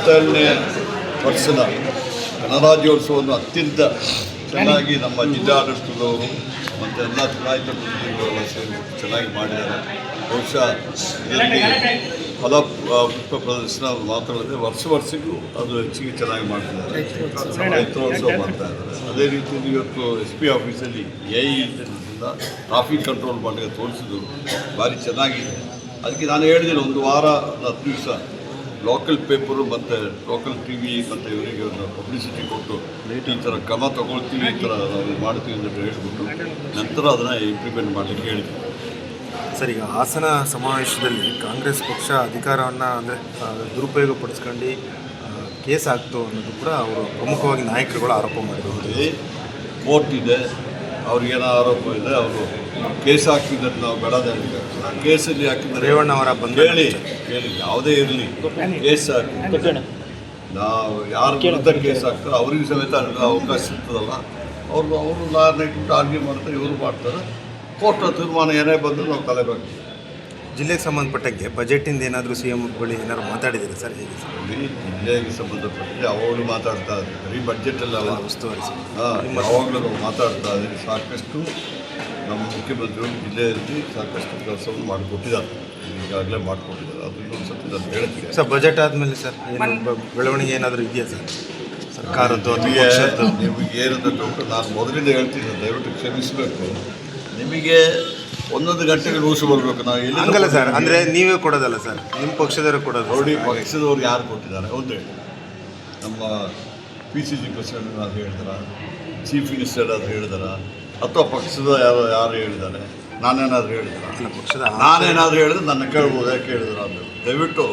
77ನೇ ವರ್ಷದ ಗಣರಾಜ್ಯೋತ್ಸವವನ್ನು ಅತ್ಯಂತ ಚೆನ್ನಾಗಿ ನಮ್ಮ ಜಿಲ್ಲಾಡಳಿತದವರು ಮತ್ತು ಎಲ್ಲ ಚುನಾಯಿತ ಪ್ರತಿನಿಧಿಗಳೆಲ್ಲ ಸೇರಿ ಚೆನ್ನಾಗಿ ಮಾಡಿದ್ದಾರೆ. ಬಹುಶಃ ಇದರಲ್ಲಿ ಪುಷ್ಪ ಪ್ರದರ್ಶನ ಮಾತ್ರವಲ್ಲದೆ ವರ್ಷಕ್ಕೂ ಅದು ಹೆಚ್ಚಿಗೆ ಚೆನ್ನಾಗಿ ಮಾಡ್ತಿದ್ದಾರೆ. ರೈತೋತ್ಸವ ಮಾಡ್ತಾ ಇದ್ದಾರೆ. ಅದೇ ರೀತಿಯಲ್ಲಿ ಇವತ್ತು SP ಆಫೀಸಲ್ಲಿ AI ಇಂದ ಟ್ರಾಫಿಕ್ ಕಂಟ್ರೋಲ್ ಮಾಡಿ ತೋರಿಸಿದ್ರು, ಭಾರಿ ಚೆನ್ನಾಗಿದೆ. ಅದಕ್ಕೆ ನಾನು ಹೇಳಿದ್ದೇನೆ, ಒಂದು ವಾರ 10 ದಿವಸ ಲೋಕಲ್ ಪೇಪರು ಮತ್ತು ಲೋಕಲ್ TV ಮತ್ತು ಇವರಿಗೆ ಒಂದು ಪಬ್ಲಿಸಿಟಿ ಕೊಟ್ಟು ಈ ಥರ ಕ್ರಮ ತಗೊಳ್ತೀವಿ, ಈ ಥರ ನಾವು ಮಾಡ್ತೀವಿ ಅಂತ ಹೇಳ್ಬಿಟ್ಟು ನಂತರ ಅದನ್ನು ಇಂಪ್ಲಿಮೆಂಟ್ ಮಾಡಲಿಕ್ಕೆ ಹೇಳಿದ್ವಿ. ಸರ್, ಈಗ ಹಾಸನ ಸಮಾವೇಶದಲ್ಲಿ ಕಾಂಗ್ರೆಸ್ ಪಕ್ಷ ಅಧಿಕಾರವನ್ನು ಅಂದರೆ ದುರುಪಯೋಗ ಪಡಿಸ್ಕೊಂಡು ಕೇಸ್ ಆಗ್ತು ಅನ್ನೋದು ಕೂಡ ಅವರು ಪ್ರಮುಖವಾಗಿ ನಾಯಕರುಗಳು ಆರೋಪ ಮಾಡಿದ್ರು. ಕೋರ್ಟ್ ಇದೆ, ಅವ್ರಿಗೇನೋ ಆರೋಪ ಇದೆ, ಅವರು ಕೇಸ್ ಹಾಕಿದ್ರೆ ನಾವು ಬೇಡದೇ ಕೇಸಲ್ಲಿ ಹಾಕಿದ್ರೆ ರೇವಣ್ಣ ಅವರ ಬಂದು ಹೇಳಿ ಯಾವುದೇ ಇರಲಿ ಕೇಸ್ ಹಾಕಿ ನಾವು ಯಾರ ವಿರುದ್ಧ ಕೇಸ್ ಹಾಕ್ತಾರೆ ಅವ್ರಿಗೆ ಸಮೇತ ಅವಕಾಶ ಸಿಗ್ತದಲ್ಲ, ಅವರು ನೈಟ್ ಆರ್ಗ್ಯೂ ಮಾಡ್ತಾರೆ, ಇವರು ಮಾಡ್ತಾರೆ. ಕೋರ್ಟ್ ತೀರ್ಮಾನ ಏನೇ ಬಂದರೂ ನಾವು ತಲೆಬೇಕು. ಜಿಲ್ಲೆಗೆ ಸಂಬಂಧಪಟ್ಟಂಗೆ ಬಜೆಟಿಂದ ಏನಾದರೂ CM ಬಳಿ ಏನಾದ್ರು ಮಾತಾಡಿದ್ದೀರಾ ಸರ್? ಹೇಗೆ ಸರ್? ಜಿಲ್ಲೆಗೆ ಸಂಬಂಧಪಟ್ಟಂತೆ ಅವಾಗಲೂ ಮಾತಾಡ್ತಾ ಇದ್ದೀವಿ, ಬರೀ ಬಡ್ಜೆಟಲ್ಲ ಉಸ್ತುವಾರಿ ಸರ್. ಯಾವಾಗಲೂ ನಾವು ಮಾತಾಡ್ತಾ ಇದ್ದೀವಿ. ಸಾಕಷ್ಟು ನಮ್ಮ ಮುಖ್ಯಮಂತ್ರಿಗಳು ಜಿಲ್ಲೆಯಲ್ಲಿ ಸಾಕಷ್ಟು ಕೆಲಸವನ್ನು ಮಾಡಿಕೊಟ್ಟಿದ್ದಾರೆ, ಈಗಾಗಲೇ ಮಾಡಿಕೊಟ್ಟಿದ್ದಾರೆ. ಅದು ಇನ್ನೊಂದು ಸತಿ ನಾನು ಹೇಳ್ತೀನಿ ಸರ್. ಬಜೆಟ್ ಆದಮೇಲೆ ಸರ್ ಬೆಳವಣಿಗೆ ಏನಾದರೂ ಇದೆಯಾ ಸರ್ ಸರ್ಕಾರದ್ದು? ನಿಮಗೆ ಏನಂತ ನಾನು ಮೊದಲಿಂದ ಹೇಳ್ತೀನಿ, ದಯವಿಟ್ಟು ಕ್ಷಮಿಸಬೇಕು. ನಿಮಗೆ 1 ಗಂಟೆಗೆ ರೂಲ್ಸ್ ಬರಬೇಕು. ನಾವು ಎಲ್ಲಿ ಹಂಗಲ್ಲ ಸರ್, ಅಂದರೆ ನೀವೇ ಕೊಡೋದಲ್ಲ ಸರ್, ನಿಮ್ಮ ಪಕ್ಷದವರು ಕೊಡೋದು. ನೋಡಿ, ಪಕ್ಷದವ್ರು ಯಾರು ಕೊಟ್ಟಿದ್ದಾರೆ ಒಂದು ಹೇಳಿ. ನಮ್ಮ PCC ಪ್ರೆಸಿಡೆಂಟ್ ಅದು ಹೇಳಿದಾರ, ಚೀಫ್ ಮಿನಿಸ್ಟರ್ ಅದು ಹೇಳಿದಾರ, ಅಥವಾ ಪಕ್ಷದ ಯಾರು ಹೇಳಿದ್ದಾರೆ? ನಾನೇನಾದರೂ ಹೇಳಿದಾರ? ಪಕ್ಷದ ನಾನೇನಾದರೂ ಹೇಳಿದ್ರೆ ನನ್ನ ಕೇಳ್ಬೋದು, ಯಾಕೆ ಹೇಳಿದಾರ ಅಂತ ದಯವಿಟ್ಟು.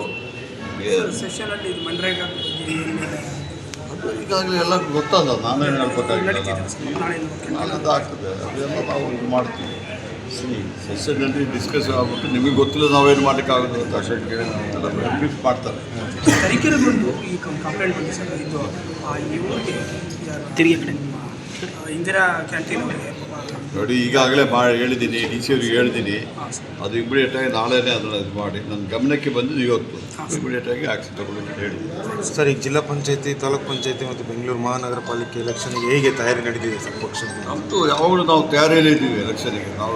ಅದು ಈಗಾಗಲೇ ಎಲ್ಲ ಗೊತ್ತದ, ನಾನೇನು ಹೇಳ್ಬೇಕಾಗಿಲ್ಲ, ನಾಳೆದು ಆಗ್ತದೆ. ಅದೆಲ್ಲ ನಾವು ಇದು ಮಾಡ್ತೀವಿ. ಸೆಷನ್ನಲ್ಲಿ ಡಿಸ್ಕಸ್ ಆಗ್ಬಿಟ್ಟು ನಿಮಗೆ ಗೊತ್ತಿಲ್ಲ ನಾವೇನು ಮಾಡಲಿಕ್ಕಾಗೋದು ಅಂತ ಅಷ್ಟೇ ಕೇಳಿಲ್ಲ, ಬ್ರೀಫ್ ಮಾಡ್ತಾರೆ. ಇಂದಿರಾ ಕ್ಯಾಂಟೀನ್ ನೋಡಿ, ಈಗಾಗಲೇ ಹೇಳಿದ್ದೀನಿ, DC ಅವ್ರಿಗೆ ಹೇಳಿದ್ದೀನಿ. ಅದು ಇಮಿಡಿಯೇಟಾಗಿ ನಾಳೆನೇ ಅದನ್ನು ಇದು ಮಾಡಿ ನನ್ನ ಗಮನಕ್ಕೆ ಬಂದಿದ್ದು ಇವತ್ತು ಇಮಿಡಿಯೇಟಾಗಿ ಆ್ಯಕ್ಷನ್ ತಗೊಳ್ಳೋಕೆ ಹೇಳಿದ್ದೀನಿ. ಸರ್, ಈಗ ಜಿಲ್ಲಾ ಪಂಚಾಯತಿ, ತಾಲೂಕ್ ಪಂಚಾಯತಿ ಮತ್ತು ಬೆಂಗಳೂರು ಮಹಾನಗರ ಪಾಲಿಕೆ ಎಲೆಕ್ಷನ್ಗೆ ಹೇಗೆ ತಯಾರಿ ನಡೆದಿದೆ ಸರ್ ಪಕ್ಷದ? ನಮ್ಮದು ಯಾವಾಗಲೂ ನಾವು ತಯಾರಿಯಲ್ಲೇ ಇದ್ದೀವಿ ಎಲೆಕ್ಷನಿಗೆ. ನಾವು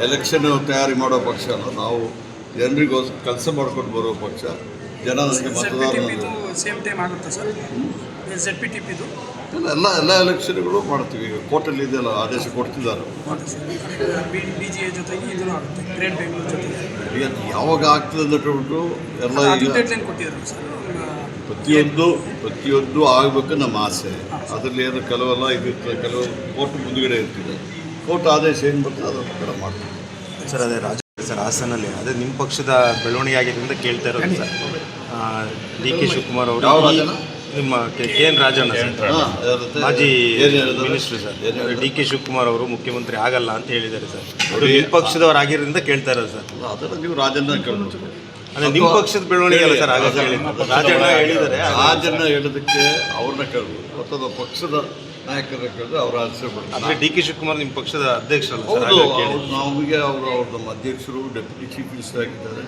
ಎಲೆಕ್ಷನ್ ತಯಾರಿ ಮಾಡೋ ಪಕ್ಷ ಅಲ್ಲ, ನಾವು ಜನರಿಗೋಸ್ಕರ ಕೆಲಸ ಮಾಡ್ಕೊಂಡು ಬರೋ ಪಕ್ಷ. ಜನ ನನಗೆ ಮತದಾರ ಸೇಮ್ ಟೈಮ್ ಆಗುತ್ತೆ ಸರ್. ZPTPದು ಎಲ್ಲ ಎಲೆಕ್ಷನ್ಗಳು ಮಾಡ್ತೀವಿ. ಈಗ ಕೋರ್ಟಲ್ಲಿ ಇದೆಯಲ್ಲ, ಆದೇಶ ಕೊಡ್ತಿದ್ದಾರೆ. BGA ಜೊತೆಗೆ ಇದೂ ಆಗುತ್ತೆ, ಗ್ರೇಟ್ ಬೆಂಗಳೂರು ಜೊತೆಗೆ. ಈಗ ಯಾವಾಗ ಆಗ್ತದೆ ಅಂತ ಹೇಳ್ಬಿಟ್ಟು ಎಲ್ಲ ಈಗ ಕೊಟ್ಟಿದ್ದಾರೆ ಸರ್. ಪ್ರತಿಯೊಂದು ಆಗಬೇಕು ನಮ್ಮ ಆಸೆ. ಅದರಲ್ಲಿ ಏನು ಕೆಲವೆಲ್ಲ ಇದಿರ್ತದೆ, ಕೆಲವು ಕೋರ್ಟ್ ಮುಂದುಗಡೆ ಇರ್ತಿದೆ. ಕೋರ್ಟ್ ಆದೇಶ ಏನು ಬರ್ತದೆ ಅದರ ಪ್ರಕಾರ ಮಾಡ್ತೀವಿ ಸರ್. ಅದೇ ಸರ್, ಹಾಸನಲ್ಲಿ ಅದೇ ನಿಮ್ಮ ಪಕ್ಷದ ಬೆಳವಣಿಗೆ ಆಗಿದ್ದರಿಂದ ಕೇಳ್ತಾ ಇರೋದು ಸರ್. DK ಶಿವಕುಮಾರ್ ಅವರು, ನಿಮ್ಮ KN ರಾಜಣ್ಣ ಸರ್, ಮಾಜಿ ಮಿನಿಸ್ಟ್ರು ಸರ್, DK ಶಿವಕುಮಾರ್ ಅವರು ಮುಖ್ಯಮಂತ್ರಿ ಆಗಲ್ಲ ಅಂತ ಹೇಳಿದ್ದಾರೆ ಸರ್. ಅವರು ನಿಮ್ಮ ಪಕ್ಷದವ್ರು ಆಗಿರೋದ್ರಿಂದ ಕೇಳ್ತಾ ಇರೋದು ಸರ್. ಅದನ್ನು ನೀವು ರಾಜಣ್ಣ ಕೇಳ್ಬೋದು. ಅದೇ ನಿಮ್ಮ ಪಕ್ಷದ ಬೆಳವಣಿಗೆ ಅಲ್ಲ ಸರ್, ಹಾಗಾಗಿ ರಾಜಣ್ಣ ಹೇಳಿದ್ದಾರೆ. ರಾಜಣ್ಣ ಹೇಳೋದಕ್ಕೆ ಅವ್ರನ್ನ ಕೇಳ್ಬೋದು, ಅಥವಾ ಪಕ್ಷದ ನಾಯಕರನ್ನ ಕೇಳಿದ್ರೆ ಅವ್ರ ಆನ್ಸರ್ ಮಾಡ್ತಾರೆ. ಅಂದರೆ DK ಶಿವಕುಮಾರ್ ನಿಮ್ಮ ಪಕ್ಷದ ಅಧ್ಯಕ್ಷರಲ್ಲ ಸರ್? ನಮಗೆ ಅವರು ನಮ್ಮ ಅಧ್ಯಕ್ಷರು, ಡೆಪ್ಯೂಟಿ ಚೀಫ್ ಮಿನಿಸ್ಟರ್ ಆಗಿದ್ದಾರೆ.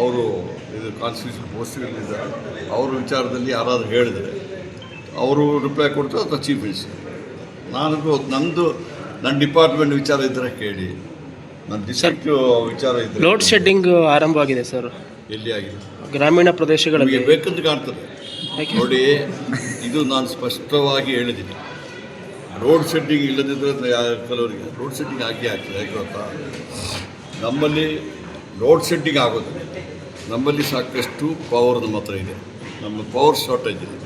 ಅವರು ಇದು ಕಾನ್ಸ್ಟಿಟ್ಯೂಷನ್ ಪೋಸ್ಟ್ಗಳಿದ್ದಾರೆ. ಅವ್ರ ವಿಚಾರದಲ್ಲಿ ಯಾರಾದರೂ ಹೇಳಿದರೆ ಅವರು ರಿಪ್ಲೈ ಕೊಡ್ತಾರೆ, ಅಥವಾ ಚೀಫ್ ಮಿನಿಸ್ಟರ್. ನನ್ನ ಡಿಪಾರ್ಟ್ಮೆಂಟ್ ವಿಚಾರ ಇದ್ದರೆ ಕೇಳಿ, ನನ್ನ ಡಿಸ್ಟ್ರಿಕ್ಟ್ ವಿಚಾರ ಇದ್ದರೆ. ಲೋಡ್ ಶೆಡ್ಡಿಂಗ್ ಆರಂಭವಾಗಿದೆ ಸರ್. ಎಲ್ಲಿ ಆಗಿದೆ? ಗ್ರಾಮೀಣ ಪ್ರದೇಶಗಳಲ್ಲಿ ಬೇಕಂತ ಕಾಣ್ತದೆ. ನೋಡಿ, ಇದು ನಾನು ಸ್ಪಷ್ಟವಾಗಿ ಹೇಳಿದ್ದೀನಿ. ರೋಡ್ ಶೆಡ್ಡಿಂಗ್ ಇಲ್ಲದಿದ್ದರೆ ಕೆಲವರಿಗೆ ರೋಡ್ ಶೆಡ್ಡಿಂಗ್ ಆಗ್ತದೆ. ಯಾಕೆ ಗೊತ್ತಾ, ನಮ್ಮಲ್ಲಿ ರೋಡ್ ಶೆಡ್ಡಿಂಗ್ ಆಗೋದು, ನಮ್ಮಲ್ಲಿ ಸಾಕಷ್ಟು ಪವರ್ ನಮ್ಮ ಹತ್ರ ಇದೆ, ನಮ್ಮ ಪವರ್ ಶಾರ್ಟೇಜ್ ಇದೆ.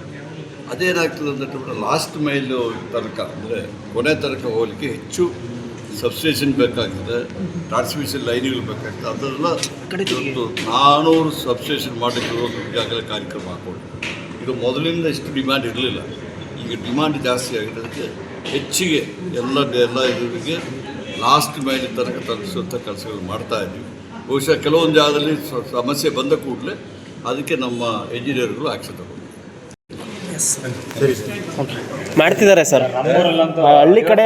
ಅದೇನಾಗ್ತದೆ ಅಂತ ಲಾಸ್ಟ್ ಮೈಲು ತನಕ, ಅಂದರೆ ಕೊನೆ ತನಕ ಹೋಗಲಿಕ್ಕೆ ಹೆಚ್ಚು ಸಬ್ಸ್ಟೇಷನ್ ಬೇಕಾಗ್ತದೆ, ಟ್ರಾನ್ಸ್ಮಿಷನ್ ಲೈನ್ಗಳು ಬೇಕಾಗ್ತದೆ. ಅದೆಲ್ಲ 400 ಸಬ್ಸ್ಟೇಷನ್ ಮಾಡಲಿಕ್ಕೆ ಈಗಾಗಲೇ ಕಾರ್ಯಕ್ರಮ ಹಾಕೊಂಡು, ಇದು ಮೊದಲಿಂದ ಇಷ್ಟು ಡಿಮ್ಯಾಂಡ್ ಇರಲಿಲ್ಲ. ಈಗ ಡಿಮ್ಯಾಂಡ್ ಜಾಸ್ತಿ ಆಗಿದೆ. ಅದಕ್ಕೆ ಹೆಚ್ಚಿಗೆ ಎಲ್ಲ ಇದರಿಗೆ ಲಾಸ್ಟ್ ಮೈಲ್ ತನಕ ತಲುಪಿಸುವಂಥ ಕೆಲಸಗಳು ಮಾಡ್ತಾಯಿದ್ದೀವಿ. ಬಹುಶಃ ಕೆಲವೊಂದು ಜಾಗದಲ್ಲಿ ಸಮಸ್ಯೆ ಬಂದ ಕೂಡಲೇ ಅದಕ್ಕೆ ನಮ್ಮ ಎಂಜಿನಿಯರ್ಗಳು ಆ್ಯಕ್ಷನ್ ತಗೊಂಡು ಮಾಡ್ತಿದ್ದಾರೆ ಸರ್. ಹಳ್ಳಿ ಕಡೆ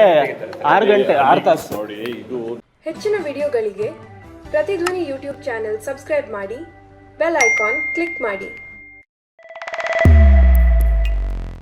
6 ಗಂಟೆ 6 ತಾಸು ನೋಡಿ. ಇದು ಹೆಚ್ಚಿನ ವಿಡಿಯೋಗಳಿಗೆ ಪ್ರತಿಧ್ವನಿ ಯೂಟ್ಯೂಬ್ ಚಾನೆಲ್ ಸಬ್ಸ್ಕ್ರೈಬ್ ಮಾಡಿ, ಬೆಲ್ ಐಕಾನ್ ಕ್ಲಿಕ್ ಮಾಡಿ.